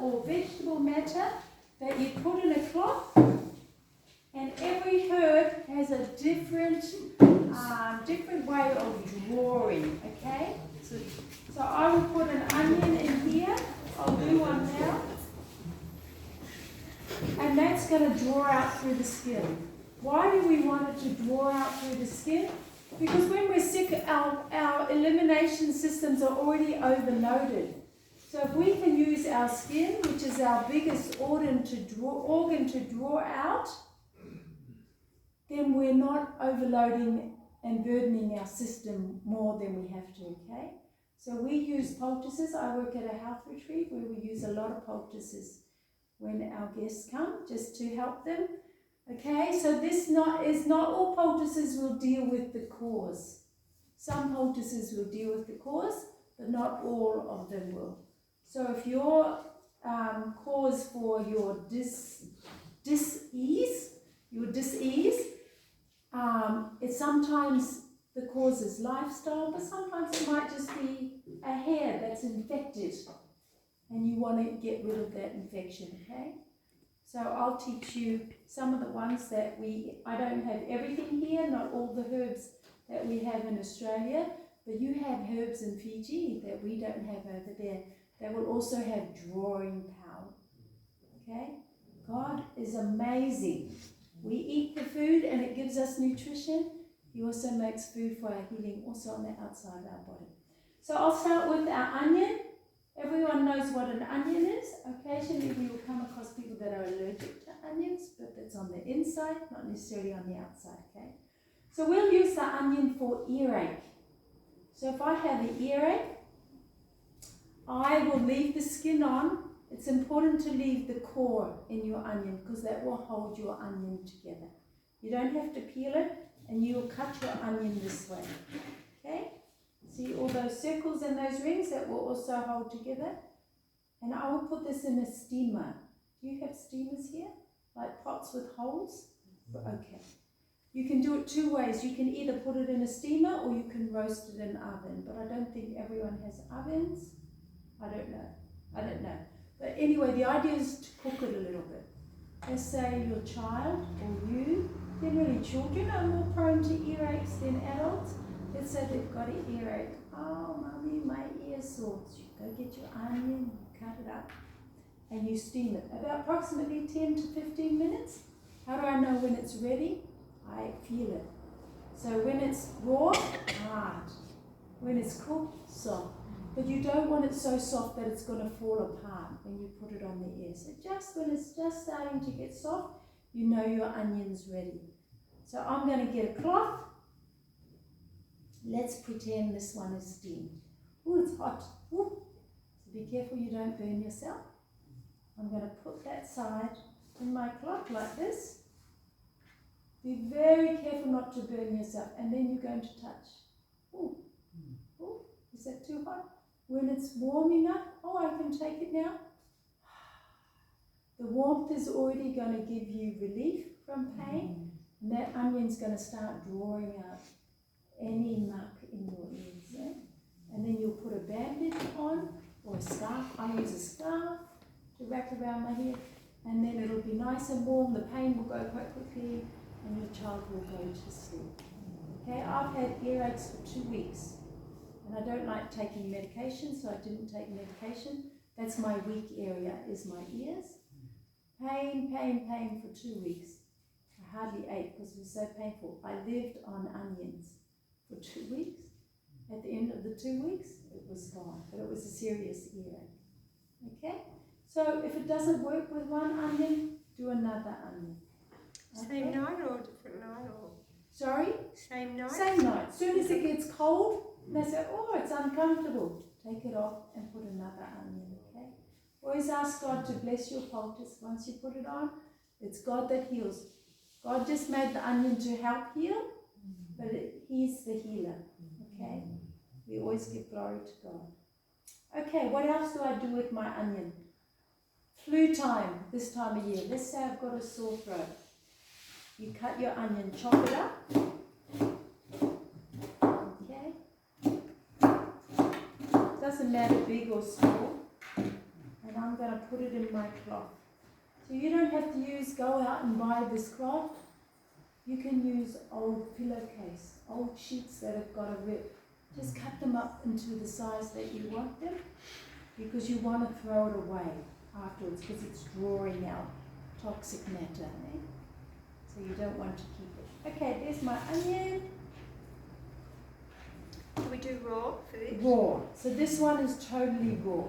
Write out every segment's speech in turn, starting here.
or vegetable matter that you put in a cloth, and every herb has a different way of drawing, okay? So I will put an onion in here. I'll do one now. And that's going to draw out through the skin. Why do we want it to draw out through the skin? Because when we're sick, our elimination systems are already overloaded. So if we can use our skin, which is our biggest organ to draw out, then we're not overloading and burdening our system more than we have to, okay? So we use poultices. I work at a health retreat where we use a lot of poultices when our guests come, just to help them. Okay, so this is not all poultices will deal with the cause. Some poultices will deal with the cause, but not all of them will. So if your cause for your dis-ease, it's sometimes the cause is lifestyle, but sometimes it might just be a hair that's infected and you want to get rid of that infection, okay? So I'll teach you some of the ones that I don't have everything here, not all the herbs that we have in Australia, but you have herbs in Fiji that we don't have over there that will also have drawing power, okay? God is amazing. We eat the food and it gives us nutrition. He also makes food for our healing, also on the outside of our body. So I'll start with our onion. Everyone knows what an onion is. Occasionally we will come across people that are allergic to onions, but that's on the inside, not necessarily on the outside, okay? So we'll use the onion for earache. So if I have an earache, I will leave the skin on. It's important to leave the core in your onion because that will hold your onion together. You don't have to peel it, and you'll cut your onion this way, okay? See all those circles and those rings that will also hold together? And I will put this in a steamer. Do you have steamers here? Like pots with holes? Okay. You can do it two ways. You can either put it in a steamer or you can roast it in an oven. But I don't think everyone has ovens. I don't know. But anyway, the idea is to cook it a little bit. Let's say your child or you, generally children are more prone to earaches than adults. Let's say they've got an earache. Oh, mommy, my ear's sore. So you go get your onion, you cut it up, and you steam it. About approximately 10 to 15 minutes. How do I know when it's ready? I feel it. So when it's raw, hard. When it's cooked, soft. But you don't want it so soft that it's going to fall apart when you put it on the ear. So just when it's just starting to get soft, you know your onion's ready. So I'm going to get a cloth. Let's pretend this one is steamed. Ooh, it's hot. Ooh. So be careful you don't burn yourself. I'm going to put that side in my cloth like this. Be very careful not to burn yourself. And then you're going to touch. Ooh. Ooh. Is that too hot? When it's warm enough, oh, I can take it now. The warmth is already going to give you relief from pain. And that onion's going to start drawing out any muck in your ears, yeah? And then you'll put a bandage on or a scarf. I use a scarf to wrap around my head, and then it'll be nice and warm. The pain will go quite quickly, and your child will go to sleep. Okay, I've had earaches for 2 weeks, and I don't like taking medication, so I didn't take medication. That's my weak area, is my ears. Pain for 2 weeks. I hardly ate because it was so painful. I lived on onions for 2 weeks. At the end of the 2 weeks, it was gone, but it was a serious earache. Okay? So if it doesn't work with one onion, do another onion. Okay? Same night or different night? Or Sorry? Same night? Same night. As soon as it gets cold, they say, oh, it's uncomfortable. Take it off and put another onion, okay? Always ask God to bless your poultice. Once you put it on, it's God that heals. God just made the onion to help heal, but He's the healer, okay? We always give glory to God. Okay, what else do I do with my onion? Flu time, this time of year. Let's say I've got a sore throat. You cut your onion, chop it up. Okay? Doesn't matter big or small. And I'm going to put it in my cloth. So you don't have to go out and buy this cloth. You can use old pillowcase, old sheets that have got a rip. Just cut them up into the size that you want them, because you want to throw it away afterwards because it's drawing out toxic matter. Eh? So you don't want to keep it. Okay, there's my onion. Do we do raw for this? Raw. So this one is totally raw.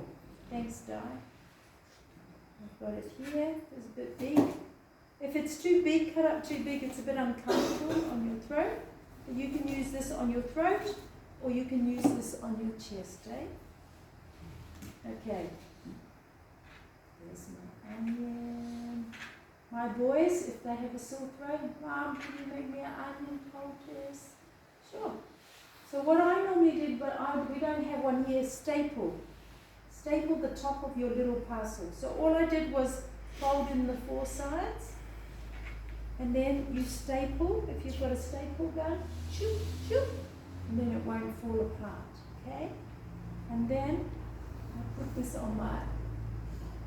Thanks, Di. I've got it here. It's a bit big. If it's too big, cut up too big, it's a bit uncomfortable on your throat. But you can use this on your throat, or you can use this on your chest, eh? Okay. There's my onion. My boys, if they have a sore throat, Mom, can you make me an onion poultice? Sure. So what I normally did, but we don't have one here, staple the top of your little parcel. So all I did was fold in the four sides, and then you staple, if you've got a staple gun, shoop, shoop, and then it won't fall apart, okay? And then I put this on my,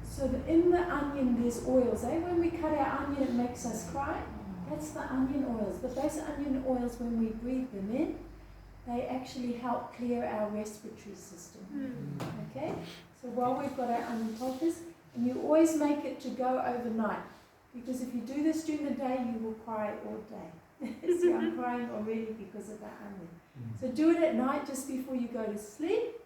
so that in the onion there's oils, eh? When we cut our onion it makes us cry. That's the onion oils. But those onion oils, when we breathe them in, they actually help clear our respiratory system. Okay? So while we've got our onion poultice, and you always make it to go overnight, because if you do this during the day, you will cry all day. See, I'm crying already because of that onion. So do it at night just before you go to sleep.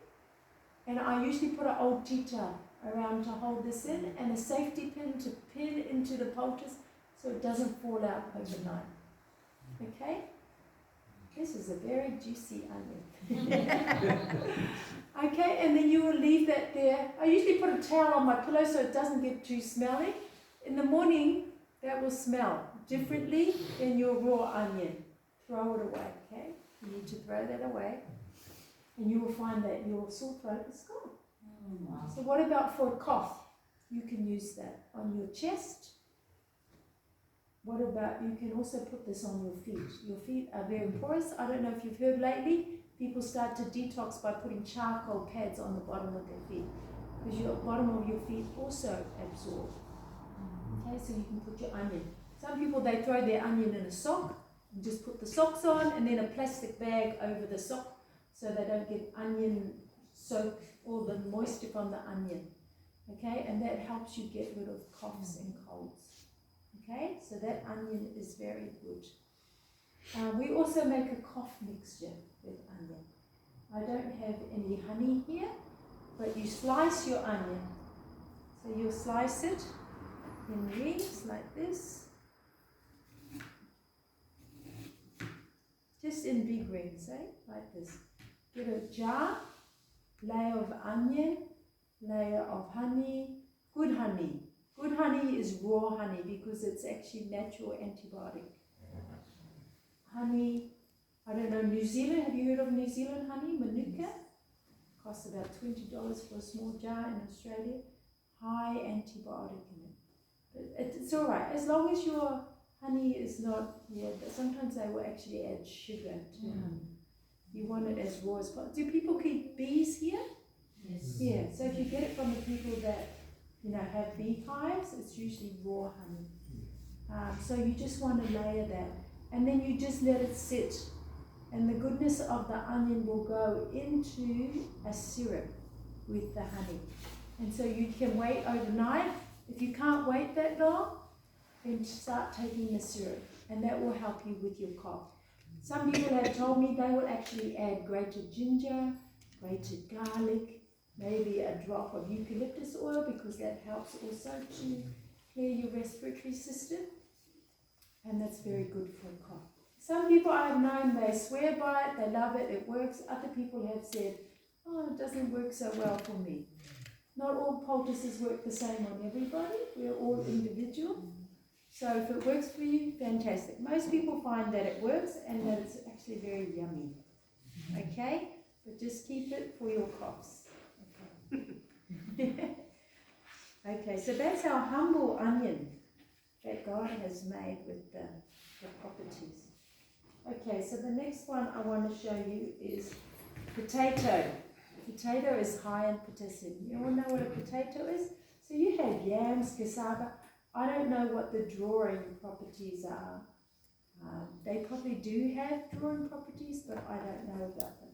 And I usually put an old tea towel around to hold this in, and a safety pin to pin into the poultice so it doesn't fall out overnight. Okay? This is a very juicy onion. Okay, and then you will leave that there. I usually put a towel on my pillow so it doesn't get too smelly. In the morning, that will smell differently than your raw onion. Throw it away, okay? You need to throw that away, and you will find that your sore throat is gone. Wow. So what about for a cough? You can use that on your chest. What about, you can also put this on your feet. Your feet are very porous. I don't know if you've heard lately, people start to detox by putting charcoal pads on the bottom of their feet, because your bottom of your feet also absorb. Okay, so you can put your onion. Some people, they throw their onion in a sock and just put the socks on, and then a plastic bag over the sock so they don't get onion soak, all the moisture from the onion. Okay, and that helps you get rid of coughs and colds. Okay, so that onion is very good. We also make a cough mixture with onion. I don't have any honey here, but you slice your onion. So you'll slice it in rings like this. Just in big rings, eh? Like this. Get a jar, layer of onion, layer of honey, good honey. Good honey is raw honey because it's actually natural antibiotic. Honey, I don't know, New Zealand, have you heard of New Zealand honey? Manuka? Costs about $20 for a small jar in Australia. High antibiotic in it. But it's alright, as long as your honey is not, but sometimes they will actually add sugar to honey. You want it as raw as possible. Do people keep bees here? Yes. Yeah, so if you get it from the people that have beehives, it's usually raw honey. So you just want to layer that, and then you just let it sit, and the goodness of the onion will go into a syrup with the honey. And so you can wait overnight. If you can't wait that long, then start taking the syrup, and that will help you with your cough. Some people have told me they will actually add grated ginger, grated garlic, maybe a drop of eucalyptus oil, because that helps also to clear your respiratory system, and that's very good for a cough. Some people I've known, they swear by it, they love it, it works. Other people have said, oh, it doesn't work so well for me. Not all poultices work the same on everybody. We're all individual. So if it works for you, fantastic. Most people find that it works and that it's actually very yummy. Okay? But just keep it for your coughs. Okay, okay, so that's our humble onion that God has made with the properties. Okay, so the next one I want to show you is potato. Potato is high in potassium. You all know what a potato is? So you yams, cassava. I don't know what the drawing properties are. They probably do have drawing properties, but I don't know about them.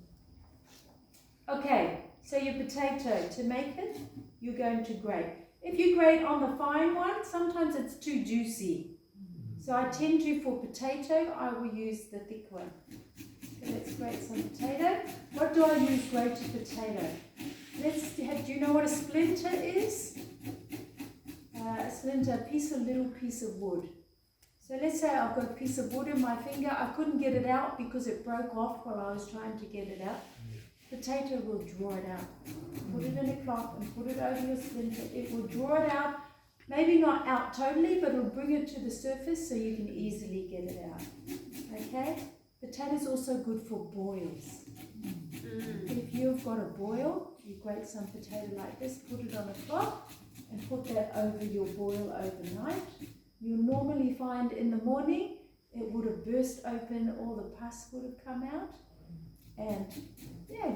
Okay, so your potato, to make it, you're going to grate. If you grate on the fine one, sometimes it's too juicy. So I tend to, for potato, I will use the thick one. So let's grate some potato. What do I use grated potato? Do you know what a splinter is? A splinter, a little piece of wood. So let's say I've got a piece of wood in my finger. I couldn't get it out because it broke off while I was trying to get it out. Potato will draw it out. Put it in a cloth and put it over your splinter. It will draw it out. Maybe not out totally, but it'll bring it to the surface so you can easily get it out. Okay? Potato is also good for boils. If you've got a boil, you grate some potato like this, put it on a cloth, and put that over your boil overnight. You'll normally find in the morning it would have burst open, all the pus would have come out, and yeah,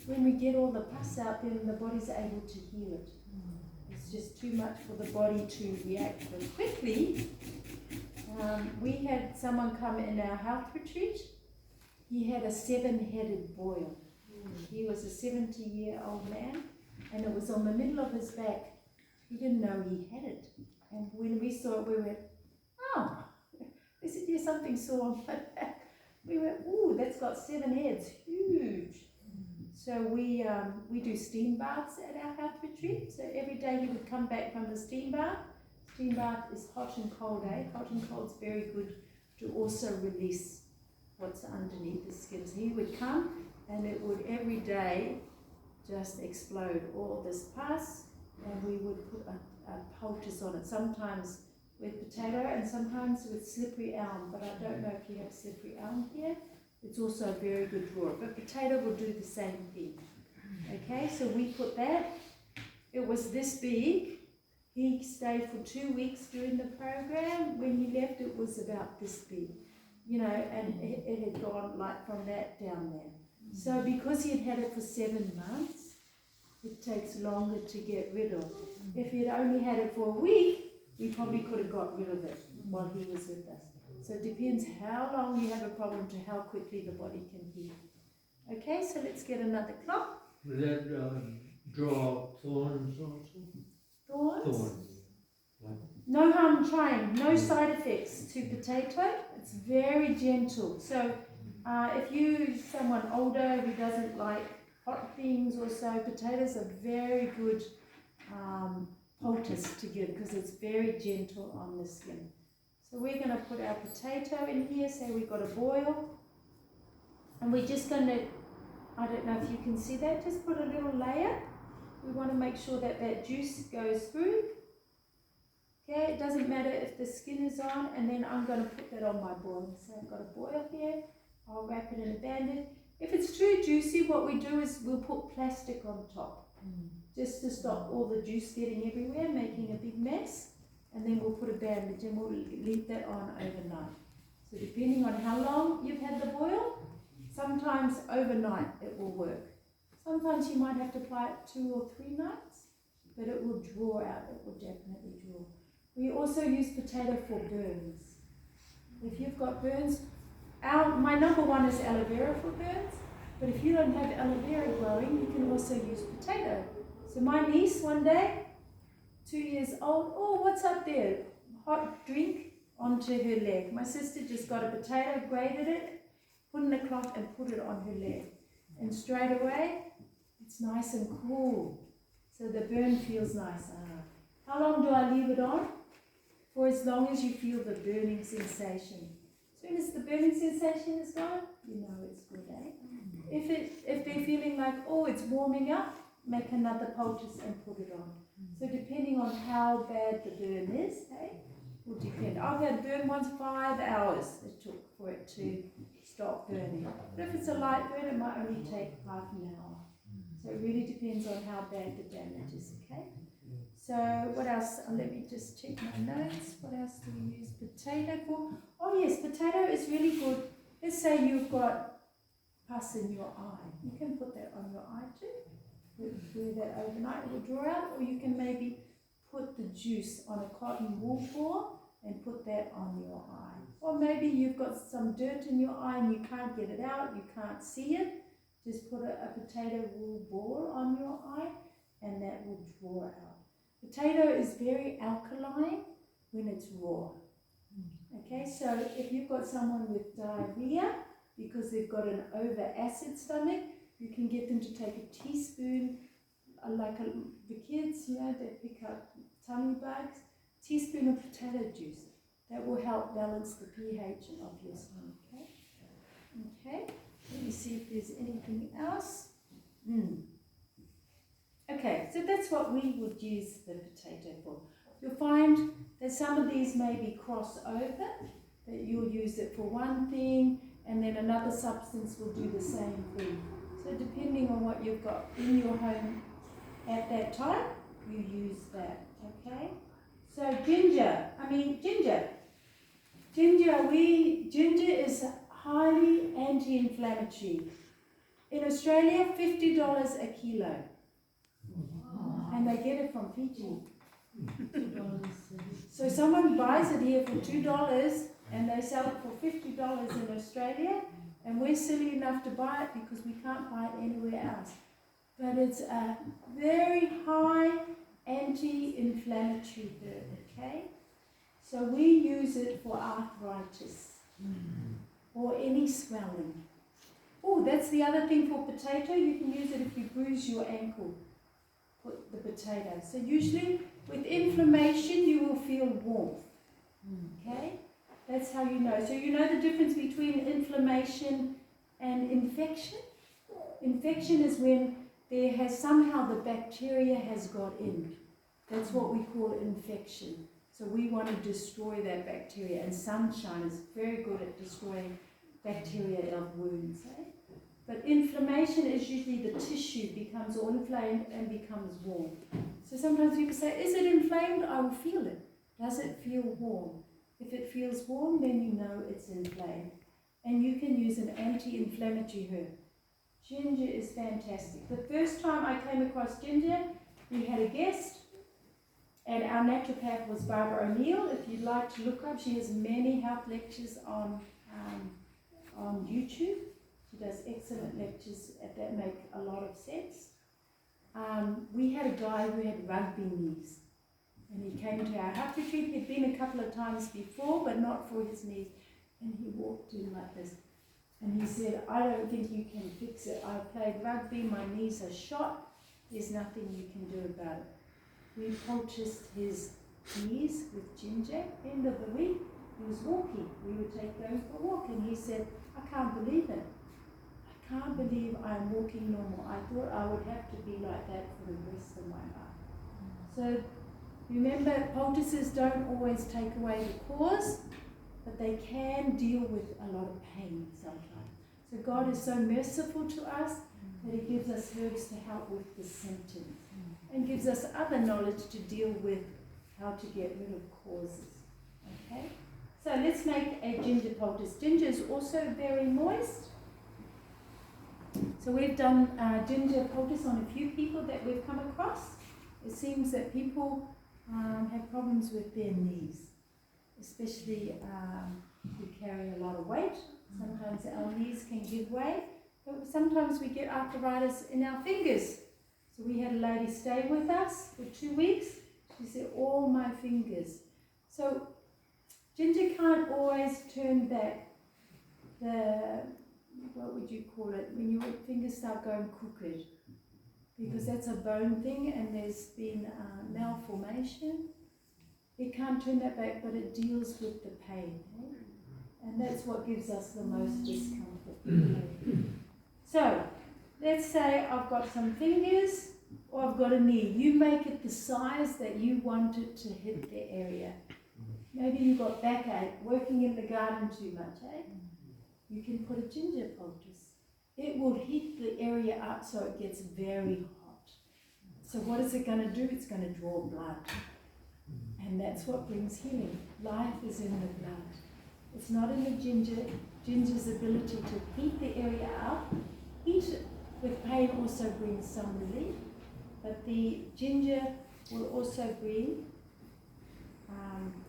when we get all the pus out, then the body's able to heal it. It's just too much for the body to react very quickly. We had someone come in our health retreat. He had a 7-headed boil. He was a 70-year-old man, and it was on the middle of his back. He didn't know he had it. And when we saw it, we went, oh, is it there's something sore on my back? We went, ooh, that's got 7 heads, huge. So we do steam baths at our health retreat. So every day he would come back from the steam bath. Steam bath is hot and cold, eh? Hot and cold is very good to also release what's underneath the skin. So he would come and it would every day just explode all this pus, and we would put a poultice on it, sometimes with potato and sometimes with slippery elm, but I don't know if you have slippery elm here. It's also a very good drawer, but potato will do the same thing. Okay, so we put that. It was this big. He stayed for 2 weeks during the program. When he left, it was about this big, you know, and it had gone like from that down there. So because he had had it for 7 months, it takes longer to get rid of. If he had only had it for a week, we probably could have got rid of it while he was with us. So it depends how long you have a problem to how quickly the body can heal. Okay, so let's get another cloth. Will that draw thorns also? Thorns? No harm trying, no side effects to potato. It's very gentle. So if you're someone older who doesn't like hot things or so, potatoes are very good poultice to give because it's very gentle on the skin. So we're going to put our potato in here, say we've got a boil, and we're just going to, I don't know if you can see that, just put a little layer. We want to make sure that that juice goes through. Okay, it doesn't matter if the skin is on, and then I'm going to put that on my boil. So I've got a boil here, I'll wrap it in a bandage. If it's too juicy, what we do is we'll put plastic on top, just to stop all the juice getting everywhere, making a big mess. And then we'll put a bandage and we'll leave that on overnight. So depending on how long you've had the boil, sometimes overnight it will work. Sometimes you might have to apply it 2 or 3 nights, but it will draw out, it will definitely draw. We also use potato for burns. If you've got burns, my number 1 is aloe vera for burns, but if you don't have aloe vera growing, you can also use potato. So my niece one day, 2 years old, oh, what's up there? Hot drink onto her leg. My sister just got a potato, grated it, put in a cloth and put it on her leg. And straight away, it's nice and cool. So the burn feels nice. How long do I leave it on? For as long as you feel the burning sensation. As soon as the burning sensation is gone, you know it's good, eh? If they're feeling like, oh, it's warming up, make another poultice and put it on. So depending on how bad the burn is, will depend. I've had burn once 5 hours it took for it to stop burning. But if it's a light burn, it might only take half an hour. So it really depends on how bad the damage is, okay? So what else? Let me just check my notes. What else do we use potato for? Oh yes, potato is really good. Let's say you've got pus in your eye. You can put that on your eye too. Wear that overnight, it will draw out, or you can maybe put the juice on a cotton wool ball and put that on your eye. Or maybe you've got some dirt in your eye and you can't get it out, you can't see it. Just put a potato wool ball on your eye and that will draw out. Potato is very alkaline when it's raw. Okay, so if you've got someone with diarrhea because they've got an over acid stomach, you can get them to take a teaspoon, the kids, they pick up tummy bugs, teaspoon of potato juice. That will help balance the pH of your stomach. Okay, let me see if there's anything else. Okay, so that's what we would use the potato for. You'll find that some of these may be crossover, that you'll use it for one thing and then another substance will do the same thing. So depending on what you've got in your home at that time, you use that, okay? So ginger is highly anti-inflammatory. In Australia, $50 a kilo. And they get it from Fiji. So someone buys it here for $2 and they sell it for $50 in Australia, and we're silly enough to buy it because we can't buy it anywhere else. But it's a very high anti-inflammatory herb, okay? So we use it for arthritis or any swelling. Oh, that's the other thing for potato. You can use it if you bruise your ankle. Put the potato. So usually with inflammation you will feel warmth. Okay? That's how you know. So you know the difference between inflammation and infection? Infection is when there has somehow the bacteria has got in. That's what we call infection. So we want to destroy that bacteria, and sunshine is very good at destroying bacteria of wounds. But inflammation is usually the tissue becomes all inflamed and becomes warm. So sometimes people say, is it inflamed? I will feel it. Does it feel warm? If it feels warm, then you know it's inflamed. And you can use an anti-inflammatory herb. Ginger is fantastic. The first time I came across ginger, we had a guest, and our naturopath was Barbara O'Neill. If you'd like to look up, she has many health lectures on YouTube. She does excellent lectures that make a lot of sense. We had a guy who had rugby knees, and he came to our health retreat. He'd been a couple of times before, but not for his knees. And he walked in like this. And he said, I don't think you can fix it. I played rugby, my knees are shot. There's nothing you can do about it. We poulticed his knees with ginger. End of the week, he was walking. We would take going for a walk, and he said, I can't believe it. I can't believe I'm walking normal. I thought I would have to be like that for the rest of my life. So remember, poultices don't always take away the cause, but they can deal with a lot of pain sometimes. So God is so merciful to us that He gives us herbs to help with the symptoms and gives us other knowledge to deal with how to get rid of causes. Okay? So let's make a ginger poultice. Ginger is also very moist. So we've done ginger poultice on a few people that we've come across. It seems that people have problems with their knees, especially who carry a lot of weight. Sometimes our knees can give way, but sometimes we get arthritis in our fingers. So we had a lady stay with us for 2 weeks. She said, all my fingers. So ginger can't always turn back the, what would you call it, when your fingers start going crooked, because that's a bone thing and there's been malformation. It can't turn that back, but it deals with the pain. And that's what gives us the most discomfort. So, let's say I've got some fingers or I've got a knee. You make it the size that you want it to hit the area. Maybe you've got backache, working in the garden too much, You can put a ginger poultice. It will heat the area up so it gets very hot. So what is it going to do? It's going to draw blood. And that's what brings healing. Life is in the blood. It's not in the ginger. Ginger's ability to heat the area up. Heat with pain also brings some relief. But the ginger will also bring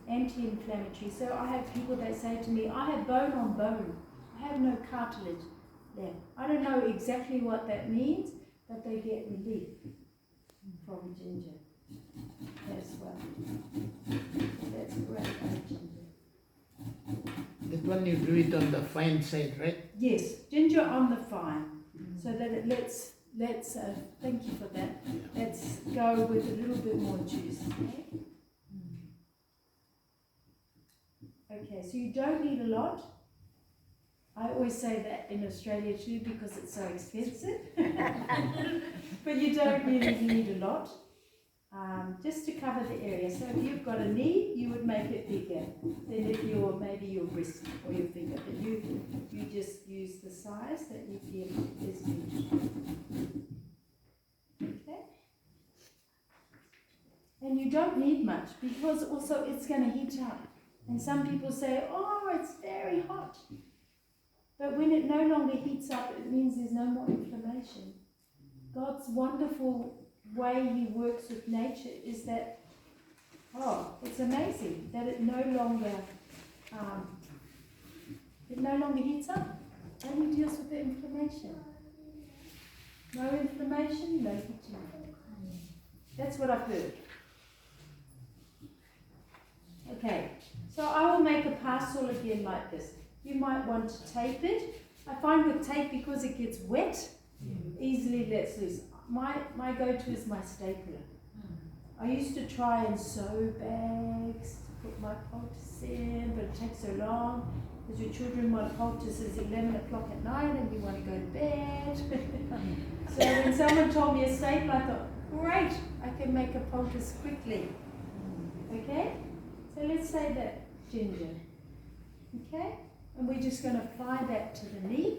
anti-inflammatory. So I have people that say to me, I have bone on bone. I have no cartilage there. I don't know exactly what that means, but they get relief from ginger as well. That's great, ginger. That one you do it on the fine side, right? Yes, ginger on the fine, so that it let's thank you for that. Let's go with a little bit more juice. Okay, so you don't need a lot. I always say that in Australia too because it's so expensive. But you don't really need a lot. Just to cover the area. So if you've got a knee, you would make it bigger than if you're maybe your wrist or your finger. But you just use the size that you feel is good. Okay? And you don't need much because also it's going to heat up. And some people say, oh, it's very hot. But when it no longer heats up, it means there's no more inflammation. God's wonderful way He works with nature is that, it's amazing that it no longer heats up, only deals with the inflammation. No inflammation, no heating. That's what I've heard. Okay, so I will make a parcel again like this. You might want to tape it. I find with tape, because it gets wet, easily lets loose. My go-to is my stapler. I used to try and sew bags to put my poultice in, but it takes so long because your children want poultices 11 o'clock at night and you want to go to bed. So when someone told me a stapler, I thought, great, I can make a poultice quickly. Okay? So let's say that ginger. Okay? And we're just going to apply that to the knee.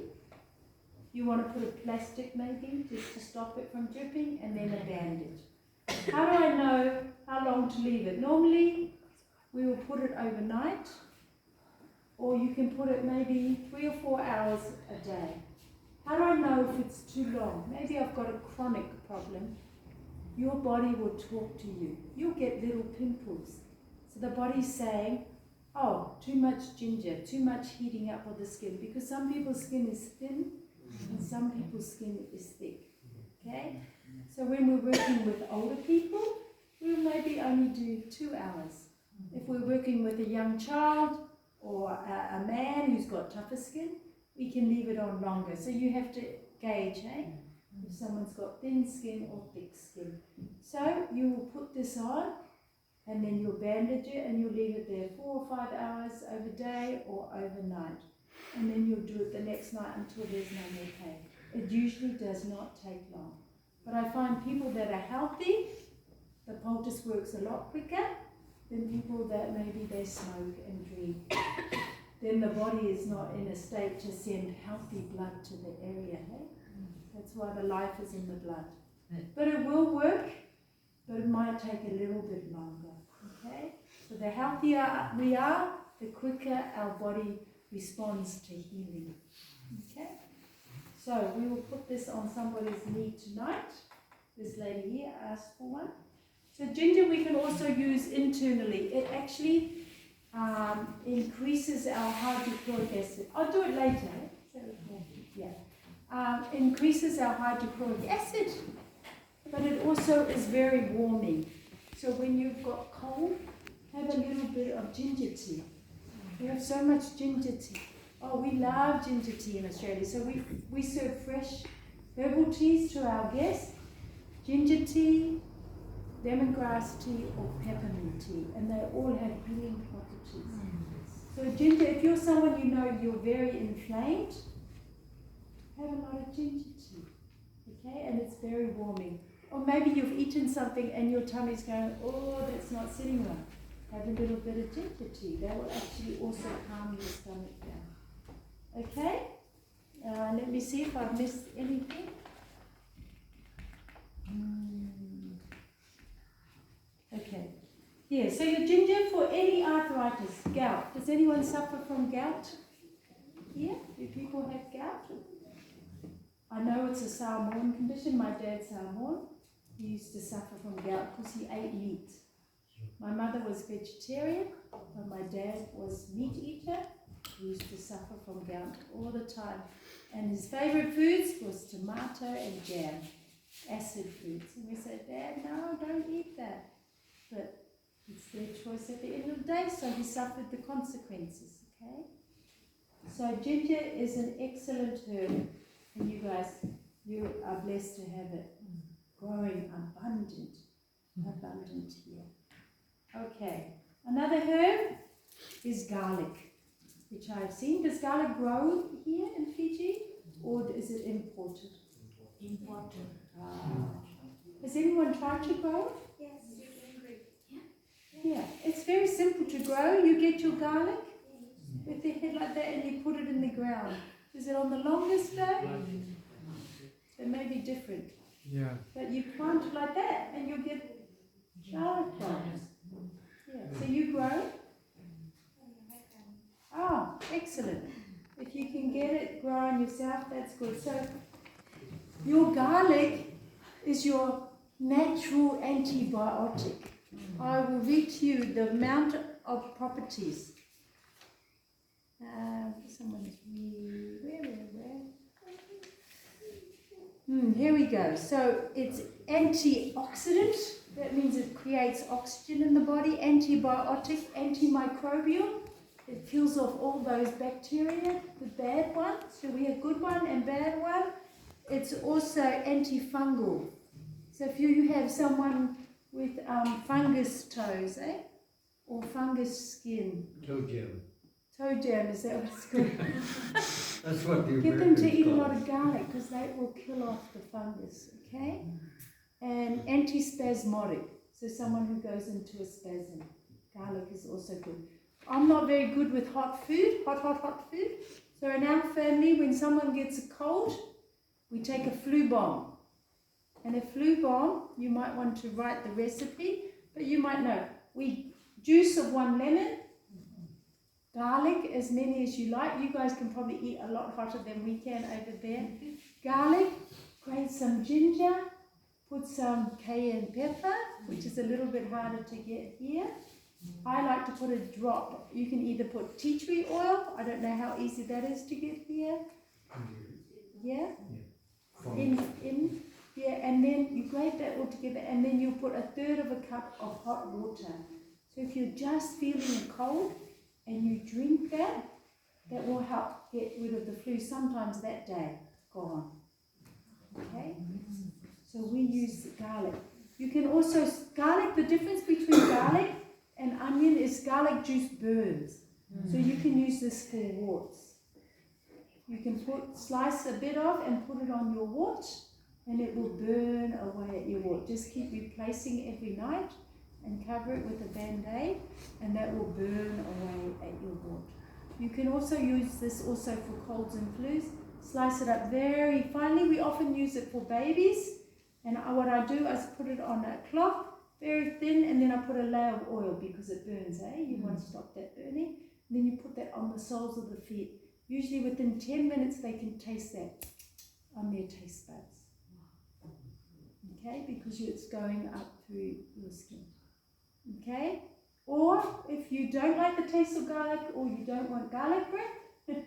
You want to put a plastic maybe just to stop it from dripping, and then a bandage. How do I know how long to leave it? Normally we will put it overnight, or you can put it maybe 3 or 4 hours a day. How do I know if it's too long? Maybe I've got a chronic problem. Your body will talk to you. You'll get little pimples. So the body's saying, oh, too much ginger, too much heating up of the skin, because some people's skin is thin and some people's skin is thick. Okay? So when we're working with older people, we'll maybe only do 2 hours. If we're working with a young child or a man who's got tougher skin, we can leave it on longer. So you have to gauge, if someone's got thin skin or thick skin. So you will put this on, and then you'll bandage it and you'll leave it there 4 or 5 hours over day or overnight. And then you'll do it the next night until there's no more pain. It usually does not take long. But I find people that are healthy, the poultice works a lot quicker than people that maybe they smoke and drink. Then the body is not in a state to send healthy blood to the area. That's why the life is in the blood. But it will work, but it might take a little bit longer. Okay? So the healthier we are, the quicker our body responds to healing. Okay? So we will put this on somebody's knee tonight. This lady here asked for one. So ginger we can also use internally. It actually increases our hydrochloric acid. I'll do it later. Increases our hydrochloric acid, but it also is very warming. So when you've got cold, have a little bit of ginger tea. We have so much ginger tea. Oh, we love ginger tea in Australia. So we serve fresh herbal teas to our guests. Ginger tea, lemongrass tea, or peppermint tea. And they all have healing properties. So ginger, if you're someone you know you're very inflamed, have a lot of ginger tea. Okay? And it's very warming. Or maybe you've eaten something and your tummy's going, oh, that's not sitting right. Have a little bit of ginger tea. That will actually also calm your stomach down. Okay? Let me see if I've missed anything. Okay. Yeah, so your ginger for any arthritis, gout. Does anyone suffer from gout? Yeah? Do people have gout? I know it's a Samoan condition. My dad's Samoan. He used to suffer from gout because he ate meat. My mother was vegetarian, but my dad was meat eater. He used to suffer from gout all the time. And his favourite foods was tomato and jam, acid foods. And we said, Dad, no, don't eat that. But it's their choice at the end of the day, so he suffered the consequences, okay? So ginger is an excellent herb, and you guys, you are blessed to have it growing abundant here. Okay, another herb is garlic, which I've seen. Does garlic grow here in Fiji, or is it imported? Imported. Has anyone tried to grow it? Yes, Ingrid. Yeah, it's very simple to grow. You get your garlic with the head like that and you put it in the ground. Is it on the longest day? It may be different. Yeah. But you plant it like that and you'll get garlic plants. Yeah, so you grow. Oh, excellent. If you can get it growing yourself, that's good. So your garlic is your natural antibiotic. I will read to you the amount of properties. Someone is where? Here we go. So it's antioxidant. That means it creates oxygen in the body. Antibiotic, antimicrobial. It kills off all those bacteria, the bad ones. So we have good one and bad one. It's also antifungal. So if you have someone with fungus toes, or fungus skin. Toe jam. Toe jam, is that what it's called? That's what the Get them to Americans eat a call lot it. of garlic because they will kill off the fungus, okay? And antispasmodic, so someone who goes into a spasm. Garlic is also good. I'm not very good with hot food, hot food. So in our family, when someone gets a cold, we take a flu bomb. And a flu bomb, you might want to write the recipe, but you might know. Juice of 1 lemon, garlic, as many as you like. You guys can probably eat a lot hotter than we can over there. Garlic, grate some ginger, put some cayenne pepper, which is a little bit harder to get here. I like to put a drop. You can either put tea tree oil. I don't know how easy that is to get here. Yeah? And then you grate that all together, and then you put 1/3 of a cup of hot water. So if you're just feeling a cold and you drink that, that will help get rid of the flu. Sometimes that day, gone. Okay? So we use garlic. You can also, garlic, the difference between garlic and onion is garlic juice burns. So you can use this for warts. You can slice a bit off and put it on your wart, and it will burn away at your wart. Just keep replacing every night and cover it with a band-aid, and that will burn away at your wart. You can also use this also for colds and flus. Slice it up very finely. We often use it for babies, and what I do is put it on a cloth, very thin, and then I put a layer of oil because it burns, You want to stop that burning. And then you put that on the soles of the feet. Usually within 10 minutes they can taste that on their taste buds. Okay, because it's going up through your skin. Okay? Or if you don't like the taste of garlic or you don't want garlic breath,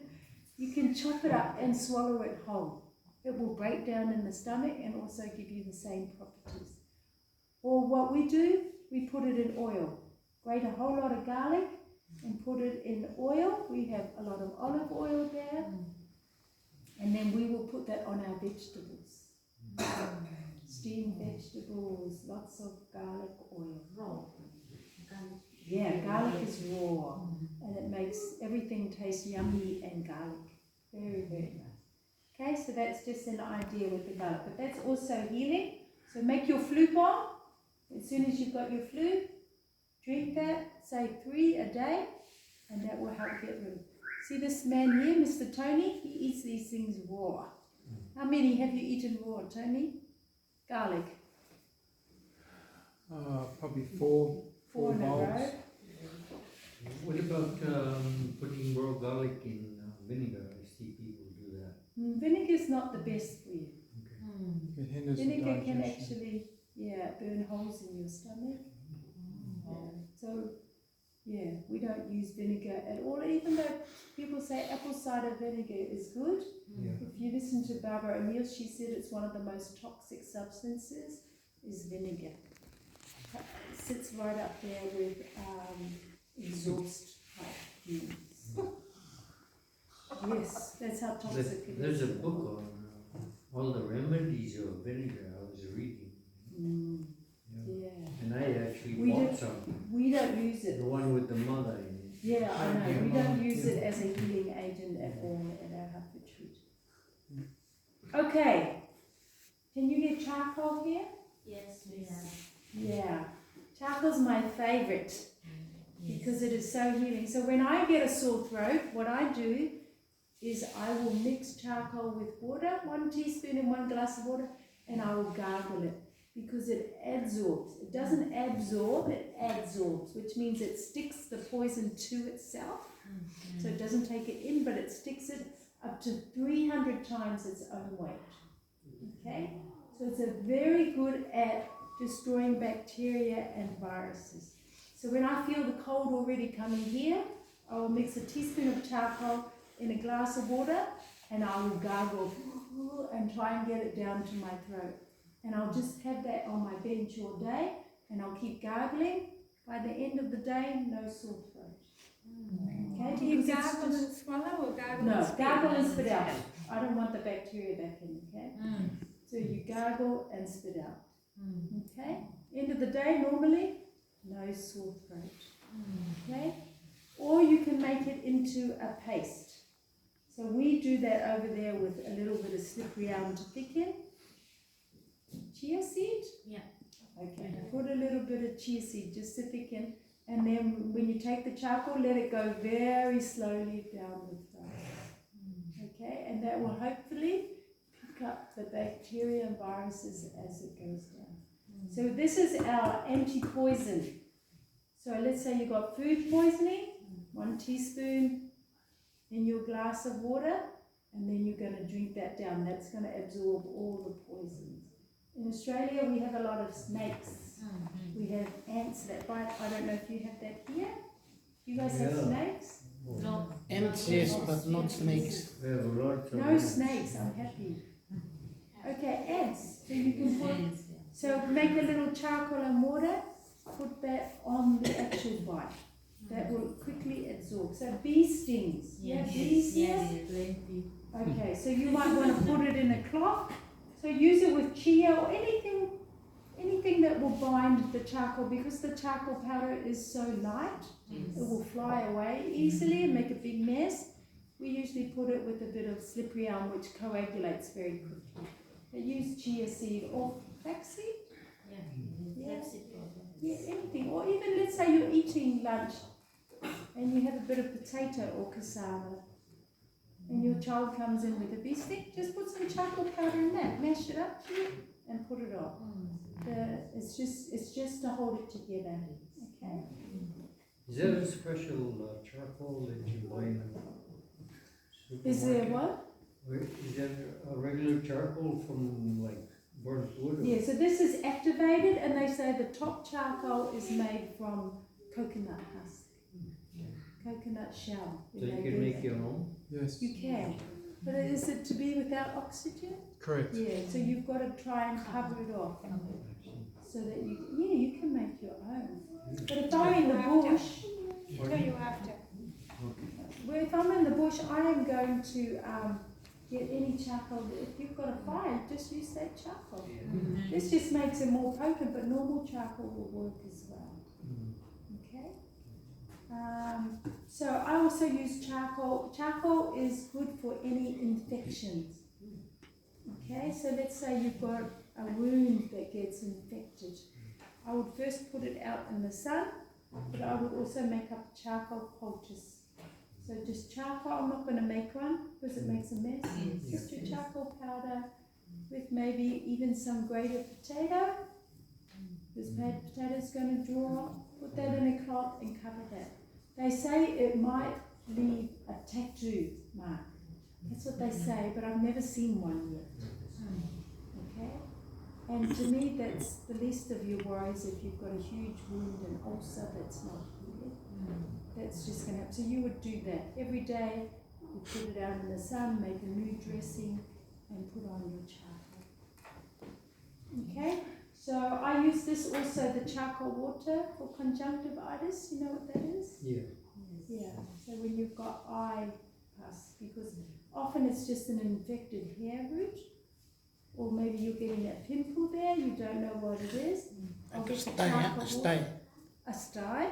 you can chop it up and swallow it whole. It will break down in the stomach and also give you the same properties. Or what we do, we put it in oil. Grate a whole lot of garlic and put it in oil. We have a lot of olive oil there. And then we will put that on our vegetables. Steamed vegetables, lots of garlic oil. Raw. Yeah, garlic is raw. And it makes everything taste yummy and garlic. Very, very nice. Okay, so that's just an idea with the garlic. But that's also healing. So make your flu bomb. As soon as you've got your flu, drink that, say 3 a day, and that will help get rid of it. See this man here, Mr. Tony? He eats these things raw. How many have you eaten raw, Tony? Garlic. Probably four 4 in a bowls. row. What about putting raw garlic in vinegar? I see people do that. Vinegar is not the best for you. It hinders the Vinegar can digestion. actually, burn holes in your stomach. So, yeah, we don't use vinegar at all, even though people say apple cider vinegar is good. Yeah. If you listen to Barbara O'Neill, she said it's one of the most toxic substances is vinegar. It sits right up there with exhaust type fumes. Yes, that's how toxic it is. There's a book on all the remedies of vinegar I was reading. Mm, Yeah. yeah. And I actually We bought did- some. We don't use it. The one with the mother in it. Yeah, I know. Yeah, We don't Mom, use yeah. it as a healing agent at all at our health retreat. Okay. Can you get charcoal here? Yes, we have. Yeah. Charcoal's my favorite because it is so healing. So when I get a sore throat, what I do is I will mix charcoal with water, 1 teaspoon in 1 glass of water, and I will gargle it because it adsorbs. It doesn't absorb, it adsorbs, which means it sticks the poison to itself. So it doesn't take it in, but it sticks it up to 300 times its own weight. Okay? So it's a very good at destroying bacteria and viruses. So when I feel the cold already coming here, I will mix a teaspoon of charcoal in a glass of water and I will gargle and try and get it down to my throat. And I'll just have that on my bench all day and I'll keep gargling. By the end of the day, no sore throat. Okay? Do you Because it's gargle just- and swallow or gargle No, and spit? gargle and spit out. I don't want the bacteria back in, okay? So you gargle and spit out. Okay? End of the day, normally, no sore throat. Okay? Or you can make it into a paste. So we do that over there with a little bit of slippery elm to thicken. Chia seed? Yeah. Okay, put a little bit of chia seed just to thicken. And then when you take the charcoal, let it go very slowly down the throat. Okay, and that will hopefully pick up the bacteria and viruses as it goes down. So this is our anti-poison. So let's say you got food poisoning, 1 teaspoon in your glass of water, and then you're going to drink that down. That's going to absorb all the poisons. In Australia, we have a lot of snakes. We have ants that bite. I don't know if you have that here. You guys have Yeah. snakes? No. Ants, yes, but not snakes. We have a lot of No snakes, I'm happy. Okay, ants. So you can put, so make a little charcoal and water, put that on the actual bite. That will quickly absorb. So bee stings. Yeah, bees here? Okay, so you might want to put it in a cloth. So use it with chia or anything that will bind the charcoal, because the charcoal powder is so light, it will fly away easily and make a big mess. We usually put it with a bit of slippery elm, which coagulates very quickly. But use chia seed or flaxseed. Yeah, anything. Or even let's say you're eating lunch and you have a bit of potato or cassava and your child comes in with a bee stick, just put some charcoal powder in that, mash it up and put it on. It's just to hold it together. Okay? Is there a special charcoal that you buy in the supermarket? Is there what? Is there a regular charcoal from like burnt wood? Or? Yeah, so this is activated and they say the top charcoal is made from coconut husk. Coconut shell. So you can make your own? Yes. You can. But is it to be without oxygen? Correct. Yeah, so you've got to try and cover it off so that you can make your own. But if I'm in the bush, Tell you after. well, if I'm in the bush, I am going to get any charcoal. If you've got a fire, just use that charcoal. This just makes it more potent, but normal charcoal will work as well. Okay? So I also use charcoal. Charcoal is good for any infections. Okay, so let's say you've got a wound that gets infected. I would first put it out in the sun, but I would also make up charcoal poultice. So just charcoal, I'm not going to make one because it makes a mess. Just your charcoal powder with maybe even some grated potato. This potato is going to draw, put that in a cloth and cover that. They say it might leave a tattoo mark. That's what they say, but I've never seen one yet. Okay? And to me, that's the least of your worries if you've got a huge wound and ulcer that's not healed. That's just going to happen. So you would do that every day. You put it out in the sun, make a new dressing, and put on your charcoal. Okay? So I use this also, the charcoal water, for conjunctivitis. You know what that is? Yeah. Yeah. So when you've got eye pus, because often it's just an infected hair root, or maybe you're getting that pimple there, you don't know what it is. I'll get the charcoal water. A sty?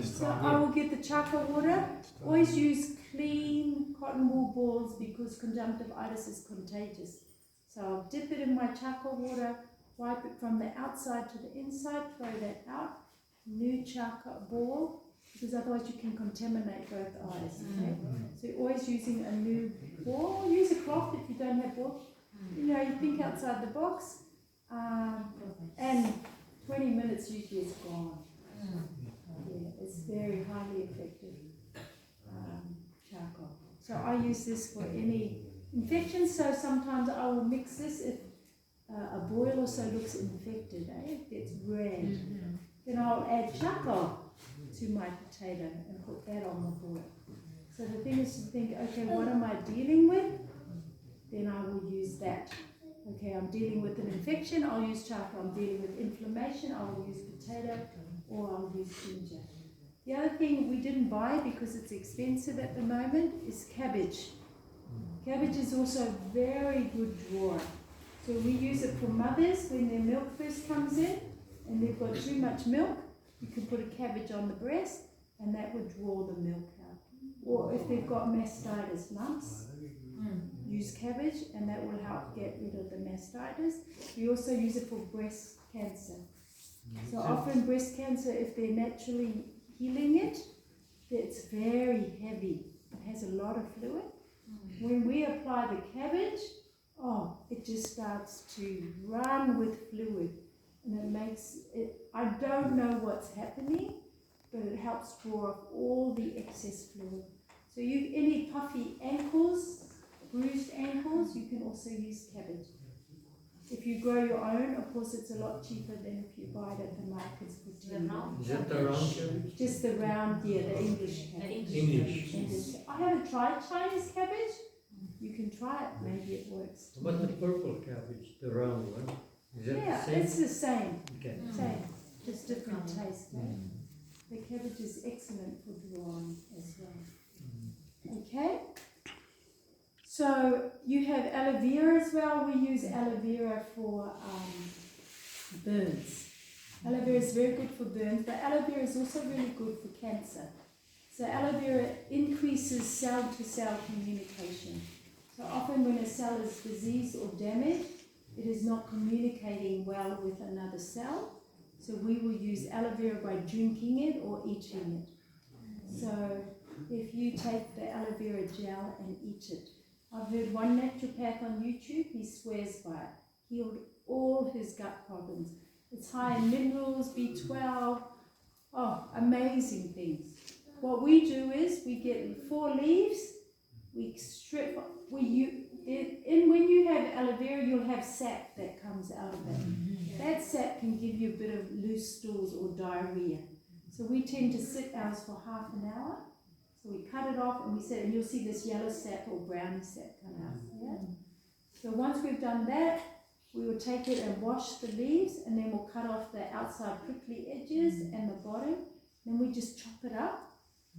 So I will get the charcoal water. Always use clean cotton wool balls because conjunctivitis is contagious. So I'll dip it in my charcoal water, wipe it from the outside to the inside, throw that out, new charcoal ball, because otherwise you can contaminate both eyes. Okay? So you're always using a new ball. Use a cloth if you don't have ball. You know, you think outside the box, and 20 minutes usually is gone. Yeah, it's very highly effective charcoal. So I use this for any infection. So sometimes I will mix this if a boil also looks infected, it gets red. Then I'll add charcoal to my potato and put that on the boil. So the thing is to think, okay, what am I dealing with? Then I will use that. Okay, I'm dealing with an infection, I'll use charcoal. I'm dealing with inflammation, I will use potato, or I'll use ginger. The other thing we didn't buy because it's expensive at the moment is cabbage. Cabbage is also a very good drawer. So we use it for mothers when their milk first comes in and they've got too much milk. You can put a cabbage on the breast and that would draw the milk out. Or if they've got mastitis lumps, use cabbage and that will help get rid of the mastitis. We also use it for breast cancer. So often breast cancer, if they're naturally healing it, it's very heavy. It has a lot of fluid. When we apply the cabbage, it just starts to run with fluid. And it makes it, I don't know what's happening, but it helps draw off all the excess fluid. So any puffy ankles, bruised ankles, you can also use cabbage. If you grow your own, of course it's a lot cheaper than if you buy it at the markets for $10. Is that the round cabbage? Just the round, the English cabbage. English. I haven't tried Chinese cabbage. You can try it, maybe it works. But the purple cabbage, the round one, is that the same? It's the same. Okay. Same, just different taste. The cabbage is excellent for drawing as well. Okay? So you have aloe vera as well. We use aloe vera for burns. Aloe vera is very good for burns, but aloe vera is also really good for cancer. So aloe vera increases cell-to-cell communication. So often when a cell is diseased or damaged, it is not communicating well with another cell. So we will use aloe vera by drinking it or eating it. So if you take the aloe vera gel and eat it. I've heard one naturopath on YouTube, he swears by it. Healed all his gut problems. It's high in minerals, B12, amazing things. What we do is we get 4 leaves, we strip, when you have aloe vera, you'll have sap that comes out of it. That sap can give you a bit of loose stools or diarrhea. So we tend to sit ours for half an hour. So we cut it off and we sit, and you'll see this yellow sap or browny sap come out. Yeah? So once we've done that, we will take it and wash the leaves, and then we'll cut off the outside prickly edges and the bottom. Then we just chop it up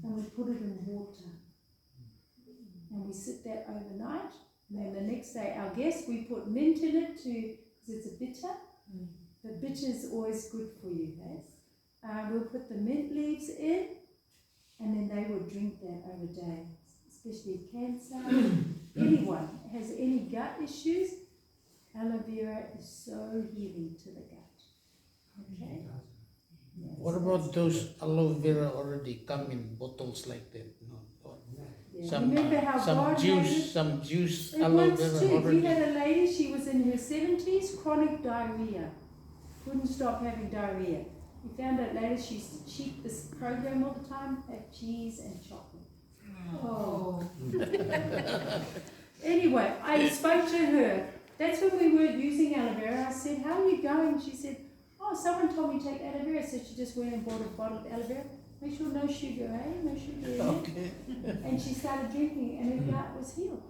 and we put it in water. And we sit that overnight. And then the next day, our guest, we put mint in it because it's a bitter. The bitter is always good for you, guys. We'll put the mint leaves in, and then they will drink that over day, especially cancer. Anyone has any gut issues, aloe vera is so healing to the gut. Okay? Yes. What about those aloe vera already come in bottles like that? No. Yeah. Some Remember how God made it? some juice It aloe once vera too. already. We had a lady, she was in her 70s, chronic diarrhea. Couldn't stop having diarrhea. We found out later she used to cheat this program all the time, have cheese and chocolate. Oh. Anyway, I spoke to her that's when we were using aloe vera. I said, how are you going? She said, oh, someone told me to take aloe vera. So she just went and bought a bottle of aloe vera. Make sure no sugar, eh? No sugar in it. Okay. And she started drinking and her gut was healed.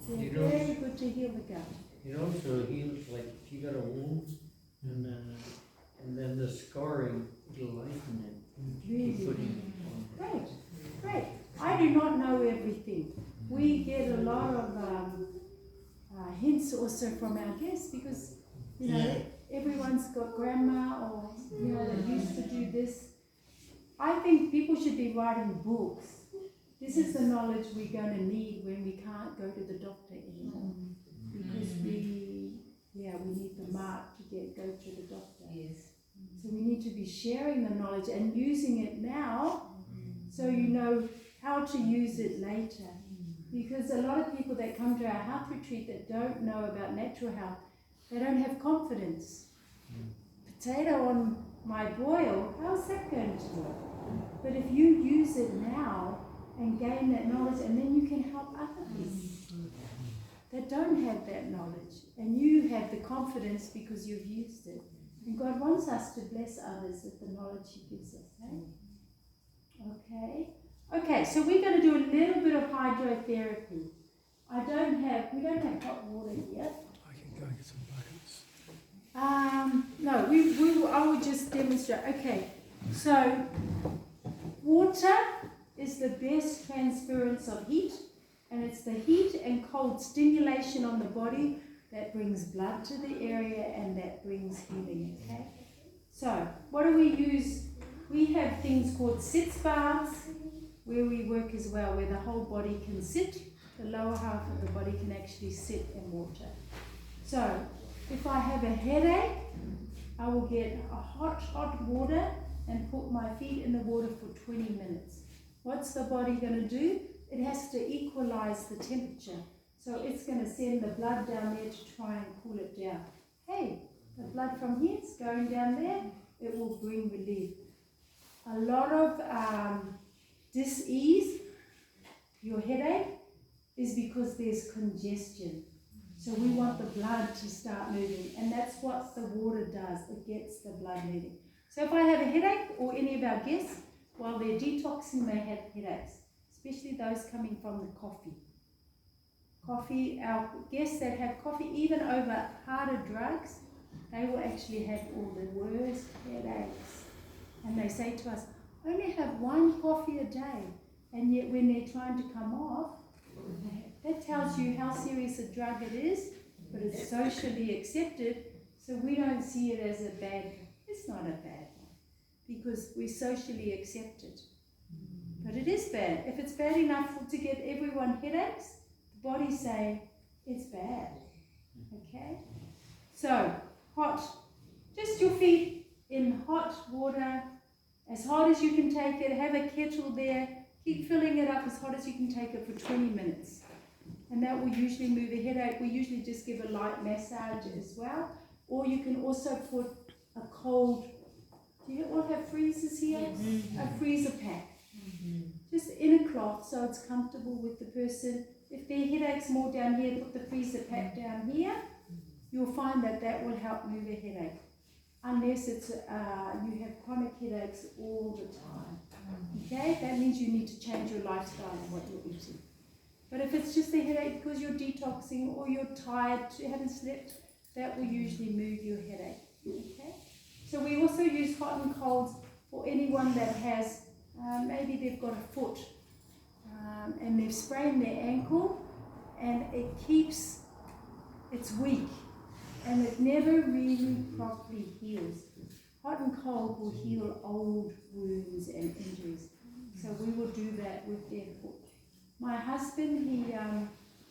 They're You know- very good to heal the gut. It also heals, like if you got a wound and then the scarring, it'll lighten it. Really? Putting it on. Great, great. I do not know everything. We get a lot of hints also from our guests because, you know, Yeah. everyone's got grandma or, you know, that used to do this. I think people should be writing books. This is the knowledge we're going to need when we can't go to the doctor anymore. Because we need the mark to go to the doctor. Yes. So we need to be sharing the knowledge and using it now so you know how to use it later. Because a lot of people that come to our health retreat that don't know about natural health, they don't have confidence. Potato on my boil, how's that going to work? But if you use it now and gain that knowledge, and then you can help other people that don't have that knowledge, and you have the confidence because you've used it. And God wants us to bless others with the knowledge He gives us. Okay? Okay, so we're going to do a little bit of hydrotherapy. We don't have hot water yet. I can go and get some buckets. No, I will just demonstrate. Okay, so water is the best transference of heat, and it's the heat and cold stimulation on the body that brings blood to the area and that brings healing, okay? So, what do we use? We have things called sitz baths, where we work as well, where the whole body can sit. The lower half of the body can actually sit in water. So, if I have a headache, I will get a hot water and put my feet in the water for 20 minutes. What's the body going to do? It has to equalize the temperature. So it's going to send the blood down there to try and cool it down. Hey, the blood from here is going down there. It will bring relief. A lot of dis-ease, your headache, is because there's congestion. So we want the blood to start moving, and that's what the water does. It gets the blood moving. So if I have a headache, or any of our guests, while they're detoxing, they have headaches, especially those coming from the coffee. Our guests that have coffee, even over harder drugs, they will actually have all the worst headaches. And they say to us, I only have one coffee a day, and yet when they're trying to come off, that tells you how serious a drug it is, but it's socially accepted, so we don't see it as a bad thing. It's not a bad one, because we socially accept it. But it is bad. If it's bad enough to get everyone headaches, the body's saying it's bad. Okay? So, hot. Just your feet in hot water, as hot as you can take it. Have a kettle there. Keep filling it up as hot as you can take it for 20 minutes. And that will usually move a headache. We usually just give a light massage as well. Or you can also put a cold, do you all have freezers here? A freezer pack. Just in a cloth so it's comfortable with the person. If their headache's more down here, put the freezer pack down here. You'll find that that will help move a headache. Unless it's you have chronic headaches all the time. Okay, that means you need to change your lifestyle and what you're eating. But if it's just a headache because you're detoxing or you're tired, you haven't slept, that will usually move your headache. Okay, so we also use hot and colds for anyone that has maybe they've got a foot and they've sprained their ankle and it's weak. And it never really properly heals. Hot and cold will heal old wounds and injuries. So we will do that with their foot. My husband,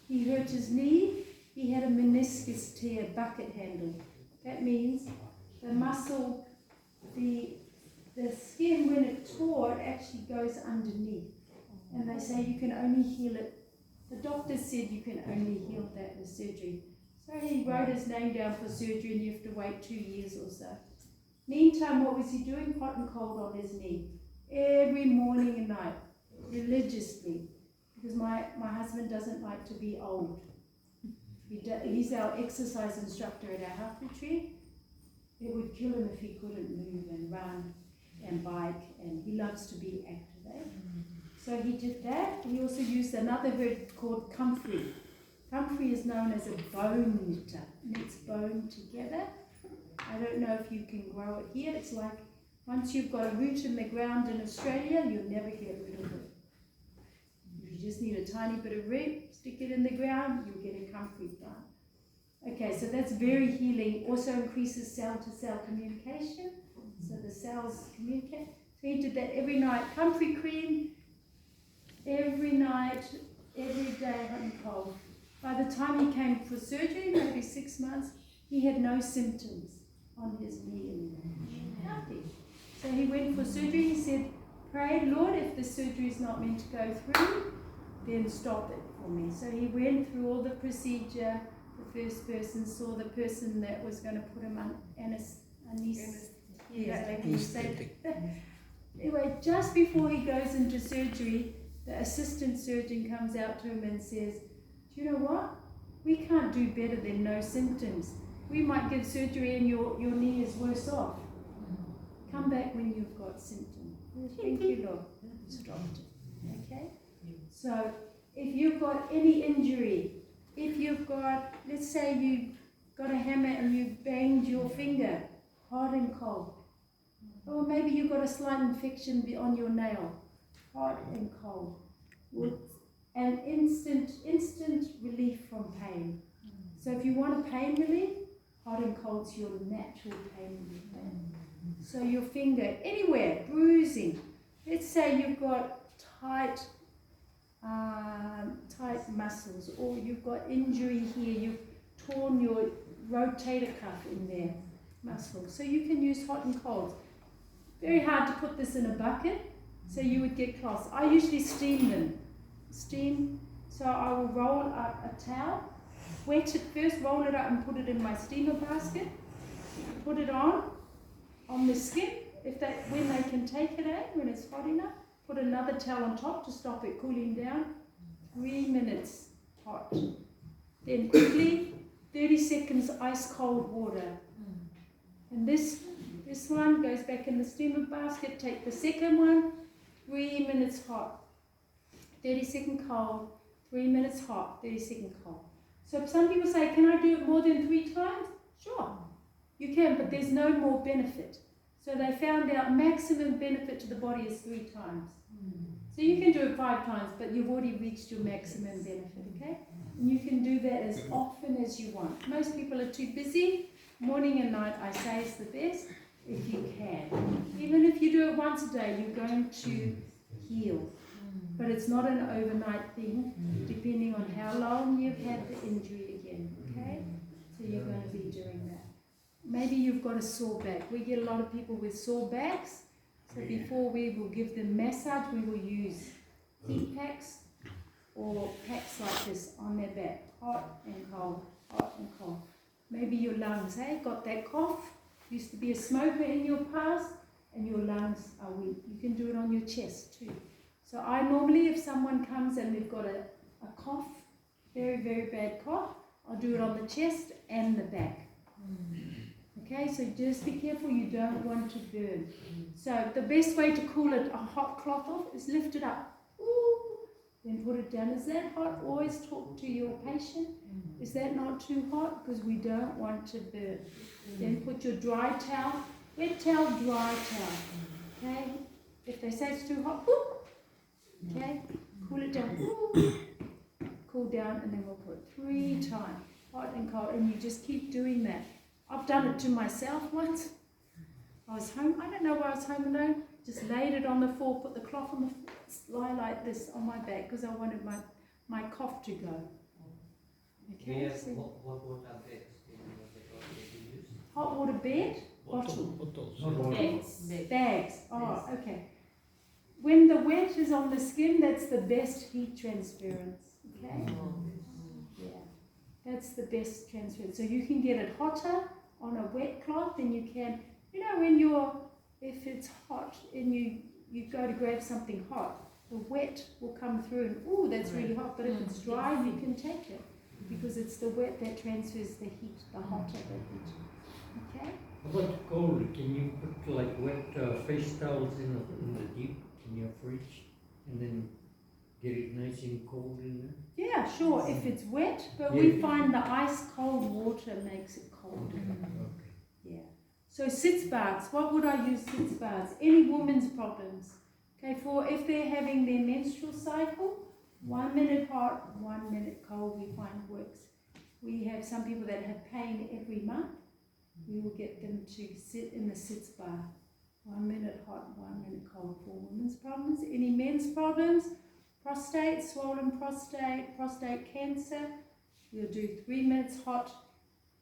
he hurt his knee. He had a meniscus tear, bucket handle. That means the muscle, the skin, when it tore, it actually goes underneath. And they say you can only heal it. The doctor said you can only heal that with surgery. So he wrote his name down for surgery and you have to wait 2 years or so. Meantime, what was he doing? Hot and cold on his knee. Every morning and night, religiously. Because my husband doesn't like to be old. He's our exercise instructor at our health retreat. It would kill him if he couldn't move and run and bike, and he loves to be active. So he did that. He also used another herb called comfrey. Comfrey is known as a bone knitter. Knits bone together. I don't know if you can grow it here. It's like once you've got a root in the ground in Australia, you'll never get rid of it. You just need a tiny bit of root, stick it in the ground, you'll get a comfrey plant. Okay, so that's very healing. Also increases cell-to-cell communication, so the cells communicate. So he did that every night. Comfrey cream, every night, every day, hot and cold. By the time he came for surgery, maybe 6 months, he had no symptoms on his knee anymore. Healthy. So he went for surgery. He said, pray, Lord, if the surgery is not meant to go through, then stop it for me. So he went through all the procedure. The first person saw the person that was going to put him on anesthetic. Anyway, just before he goes into surgery, the assistant surgeon comes out to him and says, do you know what? We can't do better than no symptoms. We might give surgery and your knee is worse off. Come back when you've got symptoms. Thank you, Lord. Stopped it. Okay? So, if you've got any injury, if you've got, let's say you got a hammer and you banged your finger, hot and cold. Or maybe you've got a slight infection on your nail, hot and cold. And instant relief from pain. So if you want a pain relief, hot and cold's your natural pain relief. So your finger, anywhere, bruising. Let's say you've got tight muscles, or you've got injury here, you've torn your rotator cuff in there, muscle. So you can use hot and cold. Very hard to put this in a bucket, so you would get cloths. I usually steam them. So I will roll up a towel, wet it first, roll it up and put it in my steamer basket, put it on the skin, when they can take it out, when it's hot enough, put another towel on top to stop it cooling down, 3 minutes hot. Then quickly, 30 seconds ice cold water. And this one goes back in the steamer basket, take the second one, 3 minutes hot. 30-second cold, 3 minutes hot, 30-second cold. So some people say, can I do it more than 3 times? Sure, you can, but there's no more benefit. So they found out maximum benefit to the body is 3 times. So you can do it 5 times, but you've already reached your maximum benefit, okay? And you can do that as often as you want. Most people are too busy. Morning and night, I say, is the best if you can. Even if you do it once a day, you're going to heal. But it's not an overnight thing, depending on how long you've had the injury again, okay? So you're going to be doing that. Maybe you've got a sore back. We get a lot of people with sore backs. So before we will give them massage, we will use heat packs or packs like this on their back, hot and cold, hot and cold. Maybe your lungs, got that cough, used to be a smoker in your past, and your lungs are weak. You can do it on your chest too. So I normally, if someone comes and they've got a cough, very, very bad cough, I'll do it on the chest and the back. Okay, so just be careful, you don't want to burn. So the best way to cool a hot cloth off is lift it up. Ooh, then put it down. Is that hot? Always talk to your patient. Is that not too hot? Because we don't want to burn. Then put your dry towel, wet towel, dry towel. Okay, if they say it's too hot, okay, cool it down, cool down, and then we'll put 3 times, hot and cold, and you just keep doing that. I've done it to myself once. I was home, I don't know where I was home alone, just laid it on the floor, put the cloth on the floor, lie like this on my back, because I wanted my cough to go. Okay, so What water bags do you use? hot water bed, bottle. Bottles. Bags. Oh, okay. When the wet is on the skin, that's the best heat transference. Okay? Yeah. That's the best transference. So you can get it hotter on a wet cloth than you can, if it's hot and you go to grab something hot, the wet will come through and, that's really hot. But if it's dry, you can take it. because it's the wet that transfers the heat, the hotter the heat. Okay? How about cold? Can you put like wet face towels in the deep in your fridge and then get it nice and cold in there? Yeah, sure, if it's wet, but Yeah. we find the ice cold water makes it cold. Okay. Yeah. So sitz baths, what would I use sitz baths? Any woman's problems. Okay, for if they're having their menstrual cycle, 1 minute hot, 1 minute cold we find works. We have some people that have pain every month. We will get them to sit in the sitz bath. 1 minute hot, 1 minute cold for women's problems. Any men's problems? Prostate, swollen prostate, prostate cancer. We'll do 3 minutes hot,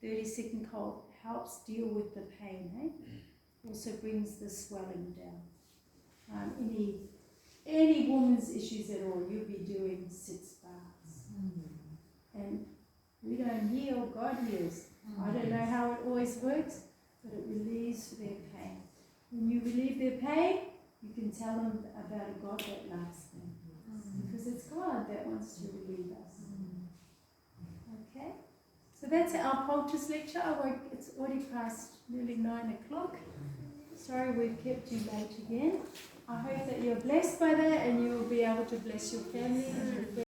30-second cold. Helps deal with the pain, eh? Also brings the swelling down. Any woman's issues at all, you'll be doing sitz baths. And we don't heal, God heals. I don't know how it always works, but it relieves their pain. When you relieve their pain, you can tell them about a God that loves them. Because it's God that wants to relieve us. Okay? So that's our Poultice lecture. It's already past nearly 9 o'clock. Sorry we've kept you late again. I hope that you're blessed by that and you will be able to bless your family and your friends.